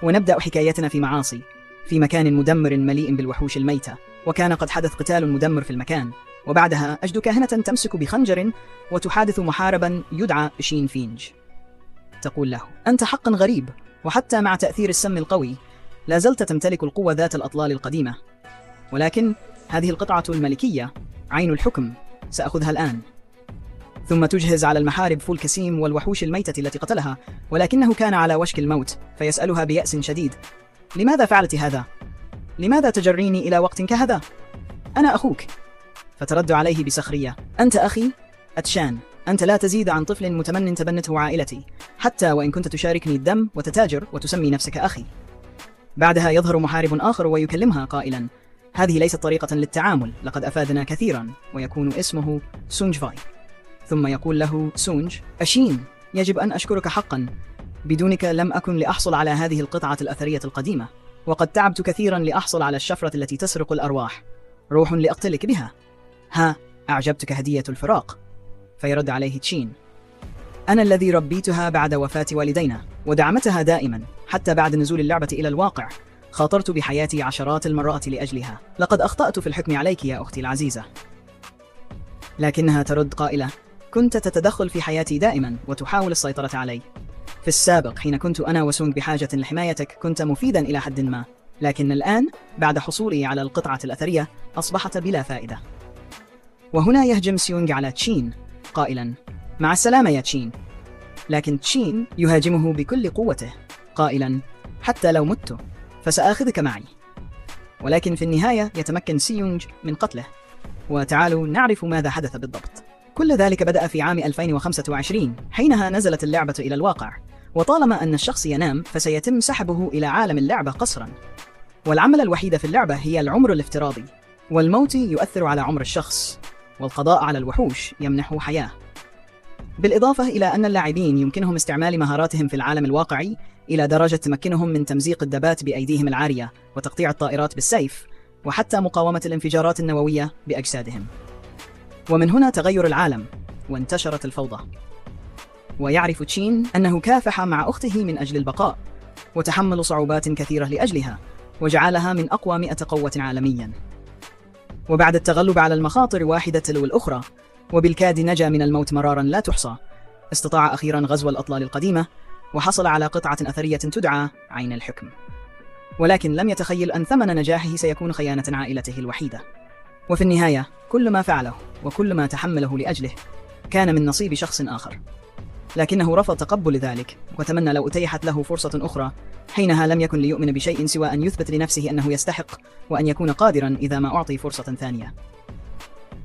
ونبدأ حكايتنا في معاصي، في مكان مدمر مليء بالوحوش الميتة، وكان قد حدث قتال مدمر في المكان. وبعدها أجد كاهنة تمسك بخنجر وتحادث محاربا يدعى شين فينج. تقول له: أنت حقا غريب، وحتى مع تأثير السم القوي لا زلت تمتلك القوة ذات الأطلال القديمة. ولكن هذه القطعة الملكية عين الحكم، سأخذها الآن. ثم تجهز على المحارب فولكسيم والوحوش الميتة التي قتلها، ولكنه كان على وشك الموت، فيسألها بيأس شديد: لماذا فعلت هذا؟ لماذا تجريني إلى وقت كهذا؟ أنا أخوك. فترد عليه بسخرية: أنت أخي؟ أتشان، أنت لا تزيد عن طفل متمن تبنته عائلتي، حتى وإن كنت تشاركني الدم وتتاجر وتسمي نفسك أخي. بعدها يظهر محارب آخر ويكلمها قائلا: هذه ليست طريقة للتعامل، لقد أفادنا كثيرا. ويكون اسمه سونج فاي. ثم يقول له سونج: أشين، يجب أن أشكرك حقا، بدونك لم أكن لأحصل على هذه القطعة الأثرية القديمة، وقد تعبت كثيرا لأحصل على الشفرة التي تسرق الأرواح، روح لأقتلك بها. ها، أعجبتك هدية الفراق؟ فيرد عليه تشين: أنا الذي ربيتها بعد وفاة والدينا، ودعمتها دائما حتى بعد نزول اللعبة إلى الواقع. خاطرت بحياتي عشرات المرات لأجلها، لقد أخطأت في الحكم عليك يا أختي العزيزة. لكنها ترد قائلة: كنت تتدخل في حياتي دائما وتحاول السيطرة علي. في السابق حين كنت أنا وسونج بحاجة لحمايتك كنت مفيدا إلى حد ما، لكن الآن بعد حصولي على القطعة الأثرية أصبحت بلا فائدة. وهنا يهجم سيونج على تشين قائلا: مع السلامة يا تشين. لكن تشين يهاجمه بكل قوته قائلا: حتى لو مت فسآخذك معي. ولكن في النهاية يتمكن سيونج من قتله. وتعالوا نعرف ماذا حدث بالضبط. كل ذلك بدأ في عام 2025 حينها نزلت اللعبة إلى الواقع، وطالما أن الشخص ينام فسيتم سحبه إلى عالم اللعبة قسرا. والعملة الوحيدة في اللعبة هي العمر الافتراضي، والموت يؤثر على عمر الشخص، والقضاء على الوحوش يمنحه حياة. بالإضافة إلى أن اللاعبين يمكنهم استعمال مهاراتهم في العالم الواقعي إلى درجة تمكنهم من تمزيق الدبات بأيديهم العارية، وتقطيع الطائرات بالسيف، وحتى مقاومة الانفجارات النووية بأجسادهم. ومن هنا تغير العالم، وانتشرت الفوضى. ويعرف تشين أنه كافح مع أخته من أجل البقاء، وتحمل صعوبات كثيرة لأجلها، وجعلها من أقوى 100 قوة عالميا. وبعد التغلب على المخاطر واحدة تلو الأخرى، وبالكاد نجا من الموت مرارا لا تحصى، استطاع أخيرا غزو الأطلال القديمة، وحصل على قطعة أثرية تدعى عين الحكم. ولكن لم يتخيل أن ثمن نجاحه سيكون خيانة عائلته الوحيدة. وفي النهاية كل ما فعله وكل ما تحمله لأجله كان من نصيب شخص آخر، لكنه رفض تقبل ذلك، وتمنى لو أتيحت له فرصة أخرى. حينها لم يكن ليؤمن بشيء سوى أن يثبت لنفسه أنه يستحق، وأن يكون قادرا إذا ما أعطي فرصة ثانية.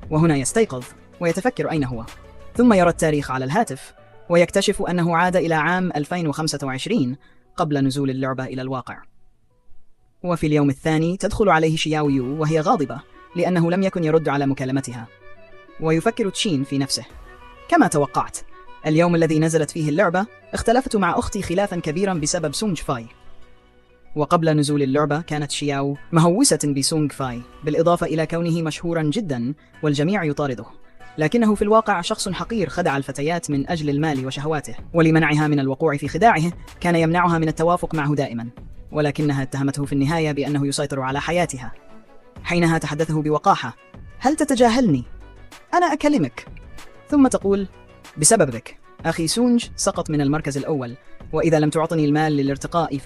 وهنا يستيقظ ويتفكر أين هو، ثم يرى التاريخ على الهاتف ويكتشف أنه عاد إلى عام 2025 قبل نزول اللعبة إلى الواقع. وفي اليوم الثاني تدخل عليه شياو يو وهي غاضبة لأنه لم يكن يرد على مكالمتها. ويفكر تشين في نفسه: كما توقعت، اليوم الذي نزلت فيه اللعبة اختلفت مع أختي خلافا كبيرا بسبب سونج فاي. وقبل نزول اللعبة كانت شياو مهووسة بسونج فاي، بالإضافة إلى كونه مشهورا جدا والجميع يطارده، لكنه في الواقع شخص حقير خدع الفتيات من أجل المال وشهواته، ولمنعها من الوقوع في خداعه كان يمنعها من التوافق معه دائما. ولكنها اتهمته في النهاية بأنه يسيطر على حياتها. حينها تحدثه بوقاحة: هل تتجاهلني؟ أنا أكلمك. ثم تقول: بسببك أخي سونج سقط من المركز الأول، وإذا لم تعطني المال للارتقاء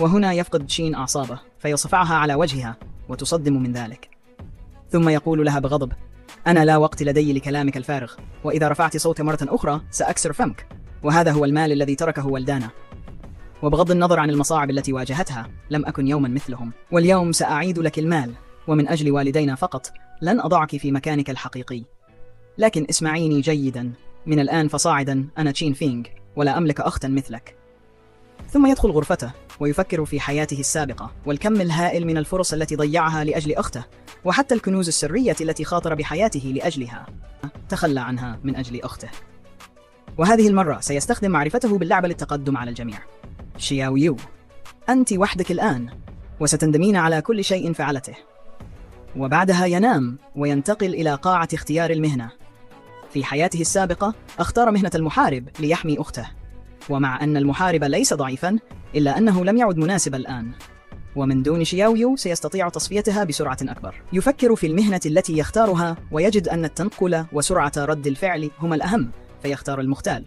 وهنا يفقد تشين أعصابه فيصفعها على وجهها وتصدم من ذلك. ثم يقول لها بغضب: أنا لا وقت لدي لكلامك الفارغ، وإذا رفعت صوتك مرة أخرى سأكسر فمك، وهذا هو المال الذي تركه والدانا. وبغض النظر عن المصاعب التي واجهتها لم أكن يوما مثلهم، واليوم سأعيد لك المال، ومن أجل والدينا فقط لن أضعك في مكانك الحقيقي. لكن اسمعيني جيدا، من الآن فصاعدا أنا تشين فينج، ولا أملك أختا مثلك. ثم يدخل غرفته ويفكر في حياته السابقة والكم الهائل من الفرص التي ضيعها لأجل أخته، وحتى الكنوز السرية التي خاطر بحياته لأجلها تخلى عنها من أجل أخته. وهذه المرة سيستخدم معرفته باللعبة للتقدم على الجميع. شياو يو، أنت وحدك الآن، وستندمين على كل شيء فعلته. وبعدها ينام وينتقل إلى قاعة اختيار المهنة. في حياته السابقة اختار مهنة المحارب ليحمي أخته، ومع أن المحارب ليس ضعيفا إلا أنه لم يعد مناسب الآن، ومن دون شياويو سيستطيع تصفيتها بسرعة أكبر. يفكر في المهنة التي يختارها ويجد أن التنقل وسرعة رد الفعل هما الأهم، فيختار المختال.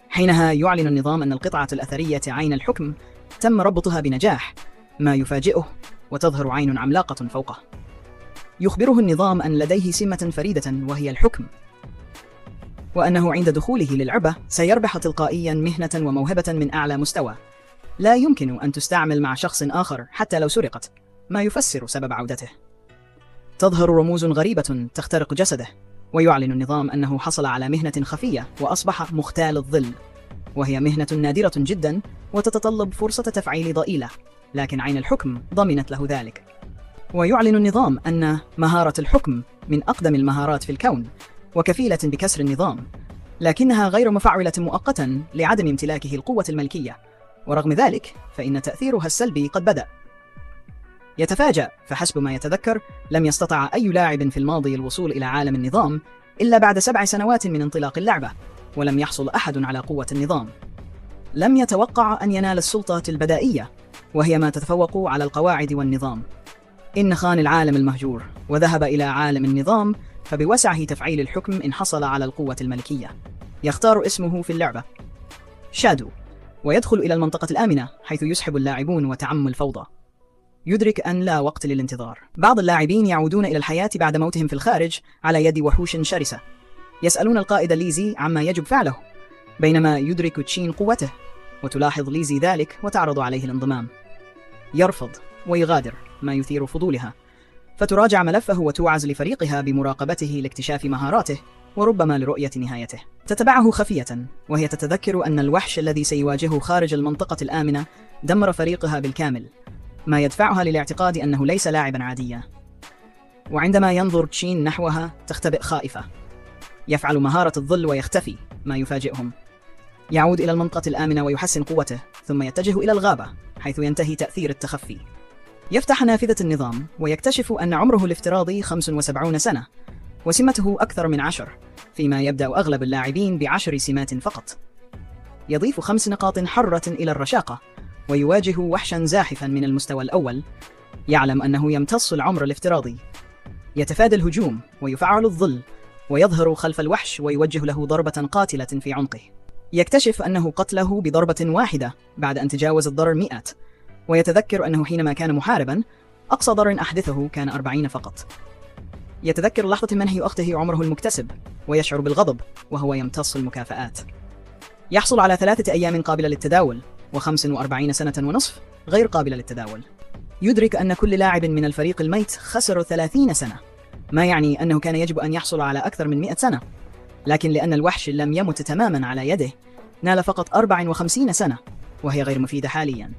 حينها يعلن النظام أن القطعة الأثرية عين الحكم تم ربطها بنجاح، ما يفاجئه وتظهر عين عملاقة فوقه. يخبره النظام أن لديه سمة فريدة وهي الحكم، وأنه عند دخوله للعبة سيربح تلقائيا مهنة وموهبة من أعلى مستوى لا يمكن أن تستعمل مع شخص آخر حتى لو سرقت، ما يفسر سبب عودته. تظهر رموز غريبة تخترق جسده، ويعلن النظام أنه حصل على مهنة خفية وأصبح مختال الظل، وهي مهنة نادرة جدا وتتطلب فرصة تفعيل ضئيلة، لكن عين الحكم ضمنت له ذلك. ويعلن النظام أن مهارة الحكم من أقدم المهارات في الكون وكفيلة بكسر النظام، لكنها غير مفعلة مؤقتا لعدم امتلاكه القوة الملكية، ورغم ذلك فإن تأثيرها السلبي قد بدأ. يتفاجأ، فحسب ما يتذكر لم يستطع أي لاعب في الماضي الوصول إلى عالم النظام إلا بعد 7 سنوات من انطلاق اللعبة، ولم يحصل أحد على قوة النظام. لم يتوقع أن ينال السلطة البدائية، وهي ما تتفوق على القواعد والنظام. إن خان العالم المهجور وذهب إلى عالم النظام، فبوسعه تفعيل الحكم إن حصل على القوة الملكية. يختار اسمه في اللعبة شادو، ويدخل إلى المنطقة الآمنة حيث يسحب اللاعبون وتعم الفوضى. يدرك أن لا وقت للانتظار. بعض اللاعبين يعودون إلى الحياة بعد موتهم في الخارج على يد وحوش شرسة. يسألون القائد ليزي عما يجب فعله، بينما يدرك تشين قوته، وتلاحظ ليزي ذلك وتعرض عليه الانضمام. يرفض ويغادر، ما يثير فضولها، فتراجع ملفه وتوعز لفريقها بمراقبته لاكتشاف مهاراته وربما لرؤية نهايته. تتبعه خفية وهي تتذكر أن الوحش الذي سيواجهه خارج المنطقة الآمنة دمر فريقها بالكامل، ما يدفعها للاعتقاد أنه ليس لاعبا عاديا. وعندما ينظر تشين نحوها تختبئ خائفة. يفعل مهارة الظل ويختفي، ما يفاجئهم. يعود إلى المنطقة الآمنة ويحسن قوته، ثم يتجه إلى الغابة حيث ينتهي تأثير التخفي. يفتح نافذة النظام ويكتشف أن عمره الافتراضي 75 سنة، وسمته أكثر من 10، فيما يبدأ أغلب اللاعبين ب10 سمات فقط. يضيف 5 نقاط حرة إلى الرشاقة، ويواجه وحشا زاحفا من المستوى الأول. يعلم أنه يمتص العمر الافتراضي. يتفادى الهجوم ويفعل الظل، ويظهر خلف الوحش ويوجه له ضربة قاتلة في عنقه. يكتشف أنه قتله بضربة واحدة بعد أن تجاوز الضرر 100، ويتذكر أنه حينما كان محاربا أقصى ضرر أحدثه كان 40 فقط. يتذكر لحظة منح أخته عمره المكتسب، ويشعر بالغضب وهو يمتص المكافآت. يحصل على 3 أيام قابلة للتداول، و45 سنة ونصف غير قابلة للتداول. يدرك أن كل لاعب من الفريق الميت خسر 30 سنة، ما يعني أنه كان يجب أن يحصل على أكثر من 100 سنة، لكن لأن الوحش لم يمت تماما على يده نال فقط 54 سنة، وهي غير مفيدة حاليا.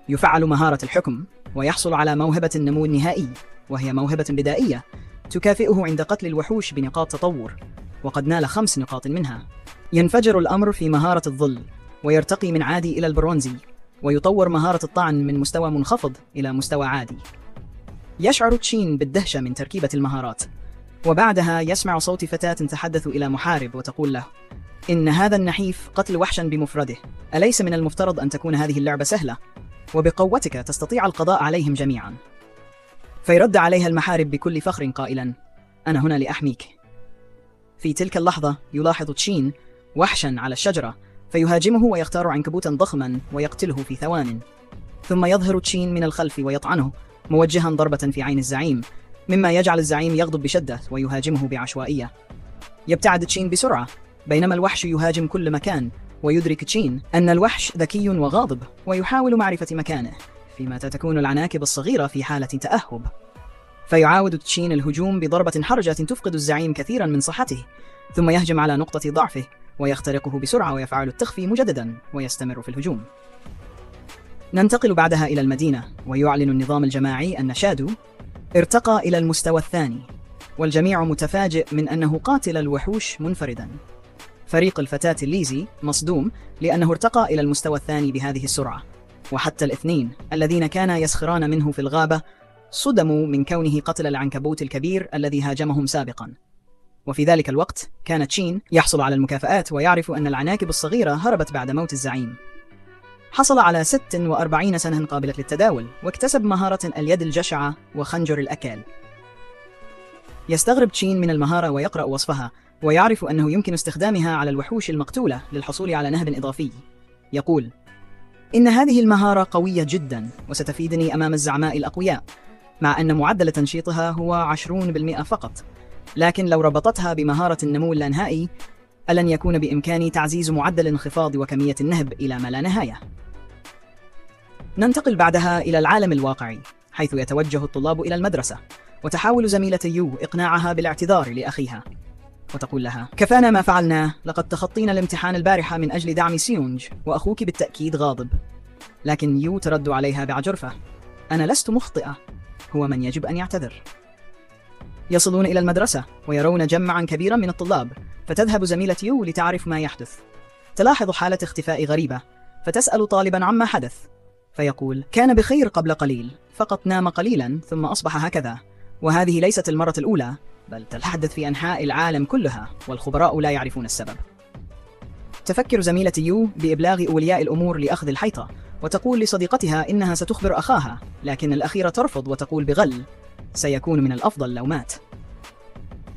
يفعل مهارة الحكم ويحصل على موهبة النمو النهائي، وهي موهبة بدائية تكافئه عند قتل الوحوش بنقاط تطور، وقد نال 5 نقاط منها. ينفجر الأمر في مهارة الظل، ويرتقي من عادي إلى البرونزي، ويطور مهارة الطعن من مستوى منخفض إلى مستوى عادي. يشعر تشين بالدهشة من تركيبة المهارات، وبعدها يسمع صوت فتاة تتحدث إلى محارب وتقول له: إن هذا النحيف قتل وحشا بمفرده، أليس من المفترض أن تكون هذه اللعبة سهلة؟ وبقوتك تستطيع القضاء عليهم جميعا. فيرد عليها المحارب بكل فخر قائلا: أنا هنا لأحميك. في تلك اللحظة يلاحظ تشين وحشا على الشجرة، فيهاجمه ويختار عنكبوتا ضخما ويقتله في ثوان. ثم يظهر تشين من الخلف ويطعنه، موجها ضربة في عين الزعيم، مما يجعل الزعيم يغضب بشدة ويهاجمه بعشوائية. يبتعد تشين بسرعة، بينما الوحش يهاجم كل مكان، ويدرك تشين أن الوحش ذكي وغاضب ويحاول معرفة مكانه، فيما تكون العناكب الصغيرة في حالة تأهب. فيعاود تشين الهجوم بضربة حرجة تفقد الزعيم كثيرا من صحته، ثم يهجم على نقطة ضعفه ويخترقه بسرعة ويفعل التخفي مجددا ويستمر في الهجوم. ننتقل بعدها إلى المدينة، ويعلن النظام الجماعي أن شادو ارتقى إلى المستوى الثاني، والجميع متفاجئ من أنه قاتل الوحوش منفردا. فريق الفتاة ليزي مصدوم لأنه ارتقى إلى المستوى الثاني بهذه السرعة، وحتى الاثنين الذين كانا يسخران منه في الغابة صدموا من كونه قتل العنكبوت الكبير الذي هاجمهم سابقا. وفي ذلك الوقت كان تشين يحصل على المكافآت ويعرف أن العناكب الصغيرة هربت بعد موت الزعيم. حصل على 46 سنة قابلة للتداول، واكتسب مهارة اليد الجشعة وخنجر الأكال. يستغرب تشين من المهارة ويقرأ وصفها، ويعرف أنه يمكن استخدامها على الوحوش المقتولة للحصول على نهب إضافي. يقول: إن هذه المهارة قوية جدا وستفيدني أمام الزعماء الأقوياء، مع أن معدل تنشيطها هو 20% فقط، لكن لو ربطتها بمهارة النمو اللانهائي ألن يكون بإمكاني تعزيز معدل انخفاض وكمية النهب إلى ما لا نهاية. ننتقل بعدها إلى العالم الواقعي، حيث يتوجه الطلاب إلى المدرسة، وتحاول زميلة يو إقناعها بالاعتذار لأخيها، وتقول لها: كفانا ما فعلناه، لقد تخطينا الامتحان البارحة من أجل دعم سيونج، وأخوك بالتأكيد غاضب. لكن يو ترد عليها بعجرفة: أنا لست مخطئة، هو من يجب أن يعتذر. يصلون إلى المدرسة ويرون جمعا كبيرا من الطلاب، فتذهب زميلة يو لتعرف ما يحدث. تلاحظ حالة اختفاء غريبة، فتسأل طالبا عما حدث، فيقول: كان بخير قبل قليل، فقط نام قليلا ثم أصبح هكذا. وهذه ليست المرة الأولى، بل تتحدث في أنحاء العالم كلها، والخبراء لا يعرفون السبب. تفكر زميلة يو بإبلاغ أولياء الأمور لأخذ الحيطة، وتقول لصديقتها إنها ستخبر أخاها، لكن الأخيرة ترفض وتقول بغل: سيكون من الأفضل لو مات.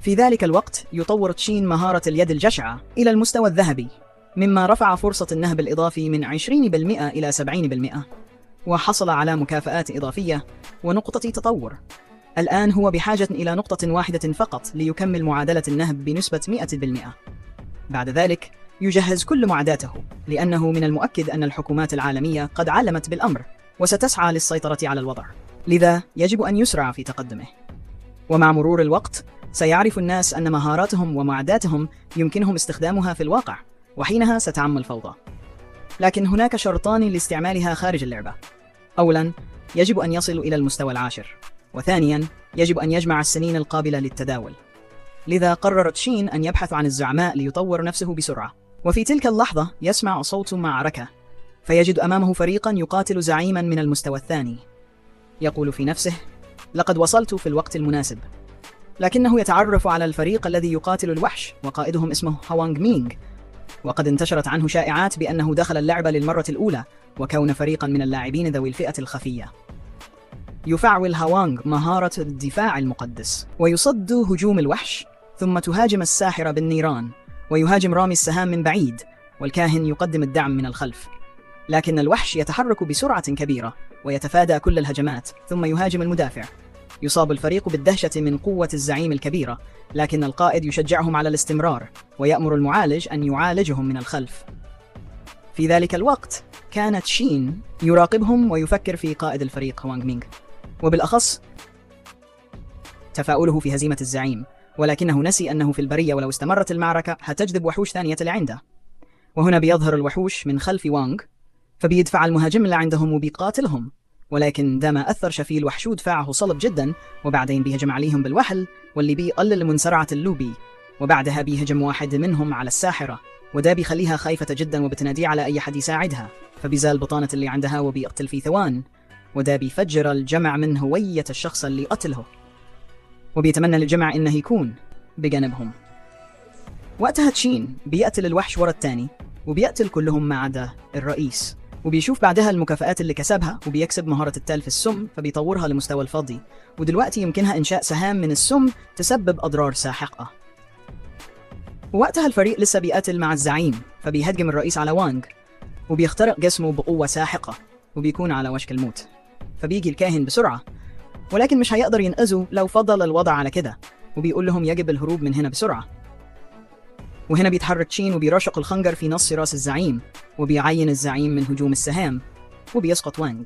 في ذلك الوقت يطور تشين مهارة اليد الجشعة إلى المستوى الذهبي، مما رفع فرصة النهب الإضافي من 20% إلى 70%، وحصل على مكافآت إضافية ونقطة تطور. الآن هو بحاجة إلى نقطة واحدة فقط ليكمل معادلة النهب بنسبة 100%. بعد ذلك يجهز كل معداته، لأنه من المؤكد أن الحكومات العالمية قد علمت بالأمر وستسعى للسيطرة على الوضع، لذا يجب أن يسرع في تقدمه. ومع مرور الوقت سيعرف الناس أن مهاراتهم ومعداتهم يمكنهم استخدامها في الواقع، وحينها ستعم الفوضى. لكن هناك شرطان لاستعمالها خارج اللعبة: أولاً، يجب أن يصلوا إلى المستوى العاشر، وثانياً، يجب أن يجمع السنين القابلة للتداول. لذا قرر تشين أن يبحث عن الزعماء ليطور نفسه بسرعة. وفي تلك اللحظة يسمع صوت معركة، فيجد أمامه فريقاً يقاتل زعيماً من المستوى الثاني. يقول في نفسه: لقد وصلت في الوقت المناسب. لكنه يتعرف على الفريق الذي يقاتل الوحش، وقائدهم اسمه هوانغ مينغ، وقد انتشرت عنه شائعات بأنه دخل اللعبة للمرة الأولى وكون فريقاً من اللاعبين ذوي الفئة الخفية. يفعل هوانغ مهارة الدفاع المقدس ويصد هجوم الوحش، ثم تهاجم الساحرة بالنيران، ويهاجم رامي السهام من بعيد، والكاهن يقدم الدعم من الخلف. لكن الوحش يتحرك بسرعة كبيرة ويتفادى كل الهجمات، ثم يهاجم المدافع. يصاب الفريق بالدهشة من قوة الزعيم الكبيرة، لكن القائد يشجعهم على الاستمرار ويأمر المعالج أن يعالجهم من الخلف. في ذلك الوقت كانت شين يراقبهم ويفكر في قائد الفريق هوانغ مينغ، وبالأخص تفاؤله في هزيمة الزعيم، ولكنه نسي أنه في البرية، ولو استمرت المعركة هتجذب وحوش ثانية لعنده. وهنا بيظهر الوحوش من خلف وانغ، فبيدفع المهاجم اللي عندهم وبيقاتلهم، ولكن ده ما أثر شفيه الوحش دفاعه صلب جدا، وبعدين بيهجم عليهم بالوحل، واللي بيقلل من سرعة اللوبي، وبعدها بيهجم واحد منهم على الساحرة، وده بيخليها خايفة جدا وبتنادي على أي حد يساعدها، فبيزال بطانة اللي عندها وبيقتل في ثوان، وده بيفجر الجمع من هوية الشخص اللي قتله، وبيتمنى للجمع إنه يكون بجانبهم. وقتها تشين بيقتل الوحش ورا التاني، وبيقتل كلهم ما عدا الرئيس، وبيشوف بعدها المكافآت اللي كسبها، وبيكسب مهارة التلف السم، فبيطورها لمستوى الفضي، ودلوقتي يمكنها إنشاء سهام من السم تسبب أضرار ساحقة. ووقتها الفريق لسه بيقاتل مع الزعيم، فبيهجم الرئيس على وانغ، وبيخترق جسمه بقوة ساحقة، وبيكون على وشك الموت. فبيجي الكاهن بسرعة، ولكن مش هيقدر ينقذه لو فضل الوضع على كده، وبيقول لهم يجب الهروب من هنا بسرعة. وهنا بيتحرك تشين وبيرشق الخنجر في نص راس الزعيم، وبيعين الزعيم من هجوم السهام، وبيسقط وانغ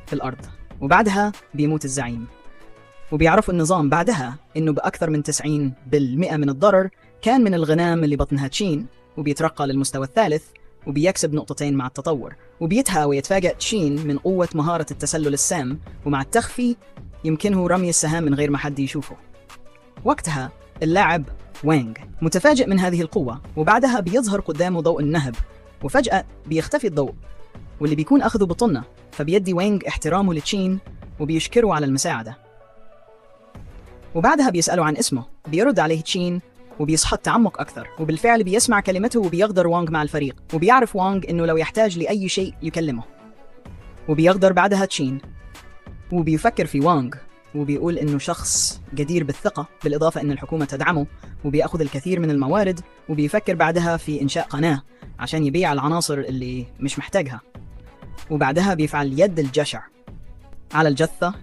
في الأرض، وبعدها بيموت الزعيم. وبيعرفوا النظام بعدها إنه بأكثر من 90% من الضرر كان من الغنام اللي بطنها تشين، وبيترقى للمستوى الثالث، وبيكسب نقطتين مع التطور. وبيتهى ويتفاجأ تشين من قوة مهارة التسلل السام، ومع التخفي يمكنه رمي السهام من غير ما حد يشوفه. وقتها اللاعب وانغ متفاجئ من هذه القوة، وبعدها بيظهر قدامه ضوء النهب، وفجأة بيختفي الضوء، واللي بيكون أخذه بطنه، فبيدي وانغ احترامه لتشين وبيشكره على المساعدة. وبعدها بيسأله عن اسمه، بيرد عليه تشين وبيصحى التعمق أكثر، وبالفعل بيسمع كلمته وبيغدر وانغ مع الفريق، وبيعرف وانغ إنه لو يحتاج لأي شيء يكلمه. وبيغدر بعدها تشين، وبيفكر في وانغ وبيقول إنه شخص جدير بالثقة، بالإضافة إن الحكومة تدعمه وبيأخذ الكثير من الموارد، وبيفكر بعدها في إنشاء قناة عشان يبيع العناصر اللي مش محتاجها. وبعدها بيفعل يد الجشع على الجثة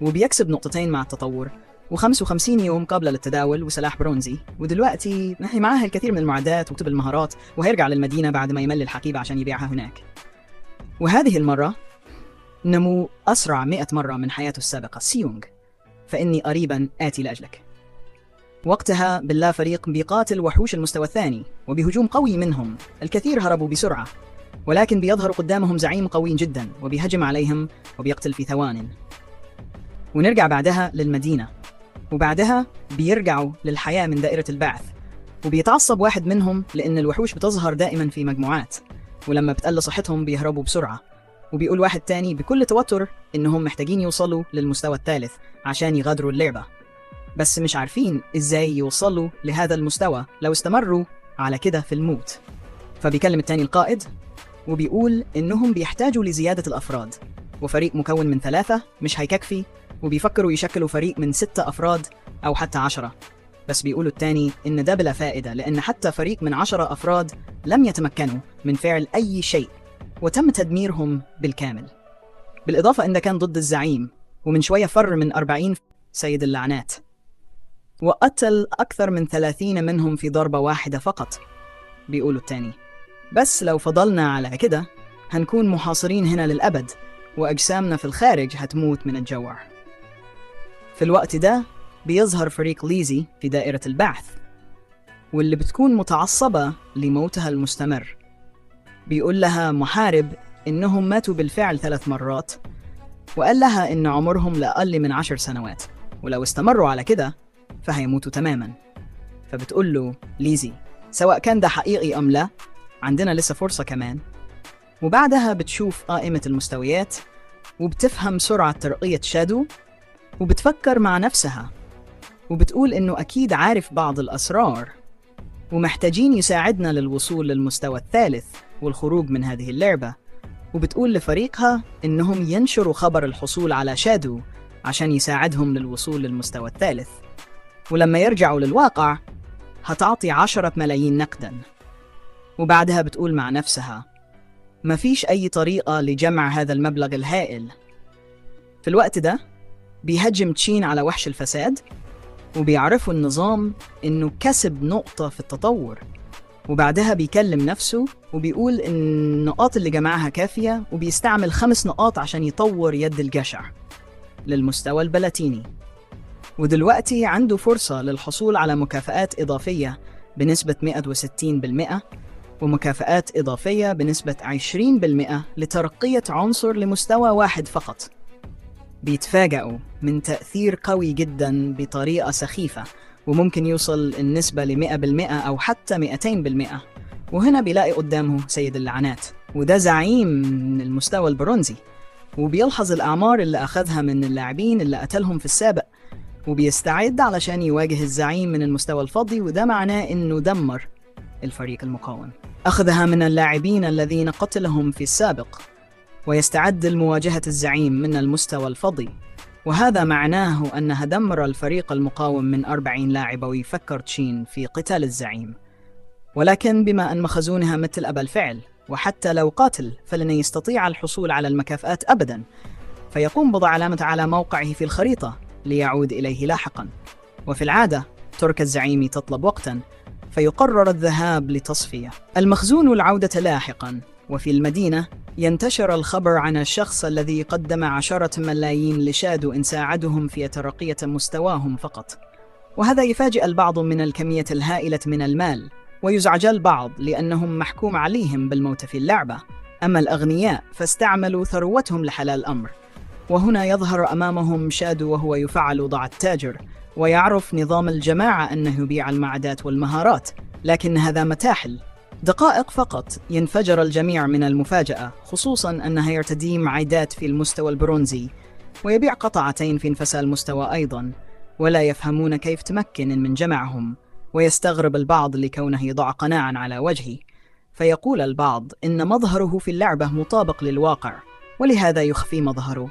وبيكسب نقطتين مع التطور و55 يوم قبل للتداول وسلاح برونزي. ودلوقتي معاه الكثير من المعدات وكتب المهارات، وهيرجع للمدينة بعد ما يمل الحقيبة عشان يبيعها هناك. وهذه المرة نمو أسرع 100 مرة من حياته السابقة. سيونغ، فإني قريبا آتي لأجلك. وقتها بالله فريق بيقاتل وحوش المستوى الثاني، وبهجوم قوي منهم الكثير هربوا بسرعة، ولكن بيظهر قدامهم زعيم قوي جدا وبيهجم عليهم وبيقتل في ثوان. ونرجع بعدها للمدينة، وبعدها بيرجعوا للحياة من دائرة البعث. وبيتعصب واحد منهم لأن الوحوش بتظهر دائما في مجموعات، ولما بتقل صحتهم بيهربوا بسرعة. وبيقول واحد تاني بكل توتر إنهم محتاجين يوصلوا للمستوى الثالث عشان يغادروا اللعبة، بس مش عارفين إزاي يوصلوا لهذا المستوى لو استمروا على كده في الموت. فبيكلم التاني القائد وبيقول إنهم بيحتاجوا لزيادة الأفراد، وفريق مكون من 3 مش هيكفي، وبيفكروا يشكلوا فريق من 6 أفراد أو حتى 10. بس بيقولوا التاني إن ده بلا فائدة، لأن حتى فريق من 10 أفراد لم يتمكنوا من فعل أي شيء وتم تدميرهم بالكامل. بالإضافة إن ده كان ضد الزعيم، ومن شوية فر من 40 سيد اللعنات، وقتل أكثر من 30 منهم في ضربة واحدة فقط. بيقولوا التاني بس لو فضلنا على كده هنكون محاصرين هنا للأبد، وأجسامنا في الخارج هتموت من الجوع. في الوقت ده بيظهر فريق ليزي في دائرة البعث، واللي بتكون متعصبة لموتها المستمر. بيقول لها محارب إنهم ماتوا بالفعل 3 مرات، وقال لها إن عمرهم لأقل من 10 سنوات، ولو استمروا على كده فهيموتوا تماما. فبتقول له ليزي سواء كان ده حقيقي أم لا، عندنا لسه فرصة كمان. وبعدها بتشوف قائمة المستويات وبتفهم سرعة ترقية شادو، وبتفكر مع نفسها وبتقول إنه أكيد عارف بعض الأسرار ومحتاجين يساعدنا للوصول للمستوى الثالث والخروج من هذه اللعبة. وبتقول لفريقها إنهم ينشروا خبر الحصول على شادو عشان يساعدهم للوصول للمستوى الثالث، ولما يرجعوا للواقع هتعطي 10 ملايين نقدا. وبعدها بتقول مع نفسها مفيش أي طريقة لجمع هذا المبلغ الهائل. في الوقت ده بيهجم تشين على وحش الفساد، وبيعرفوا النظام إنه كسب نقطة في التطور. وبعدها بيكلم نفسه وبيقول إن النقاط اللي جمعها كافية، وبيستعمل 5 نقاط عشان يطور يد الجشع للمستوى البلاتيني. ودلوقتي عنده فرصة للحصول على مكافآت إضافية بنسبة 160%، ومكافآت إضافية بنسبة 20% لترقية عنصر لمستوى واحد فقط. بيتفاجئوا من تأثير قوي جدا بطريقة سخيفة، وممكن يوصل النسبة ل100% أو حتى 200%. وهنا بيلاقي قدامه سيد اللعنات، وده زعيم من المستوى البرونزي، وبيلحظ الأعمار اللي أخذها من اللاعبين اللي قتلهم في السابق، وبيستعد علشان يواجه الزعيم من المستوى الفضي، وده معناه إنه دمر الفريق المقاوم، أخذها من اللاعبين الذين قتلهم في السابق، ويستعد لمواجهة الزعيم من المستوى الفضي. وهذا معناه أنها دمر الفريق المقاوم من 40 لاعب، ويفكر تشين في قتال الزعيم، ولكن بما أن مخزونها مثل أبا الفعل، وحتى لو قاتل فلن يستطيع الحصول على المكافآت أبدا، فيقوم بضع علامة على موقعه في الخريطة ليعود إليه لاحقا. وفي العادة ترك الزعيم تطلب وقتا، فيقرر الذهاب لتصفية المخزون والعودة لاحقا. وفي المدينة ينتشر الخبر عن الشخص الذي قدم 10 ملايين لشادو إن ساعدهم في ترقية مستواهم فقط، وهذا يفاجئ البعض من الكمية الهائلة من المال، ويزعج البعض لأنهم محكوم عليهم بالموت في اللعبة. أما الأغنياء فاستعملوا ثروتهم لحلال الأمر. وهنا يظهر أمامهم شادو وهو يفعل ضع التاجر، ويعرف نظام الجماعة أنه يبيع المعدات والمهارات، لكن هذا متاحل. دقائق فقط ينفجر الجميع من المفاجأة، خصوصاً أنه يرتدي معدات في المستوى البرونزي ويبيع قطعتين في انفصال المستوى أيضاً، ولا يفهمون كيف تمكن من جمعهم. ويستغرب البعض لكونه يضع قناعا على وجهه، فيقول البعض إن مظهره في اللعبة مطابق للواقع، ولهذا يخفي مظهره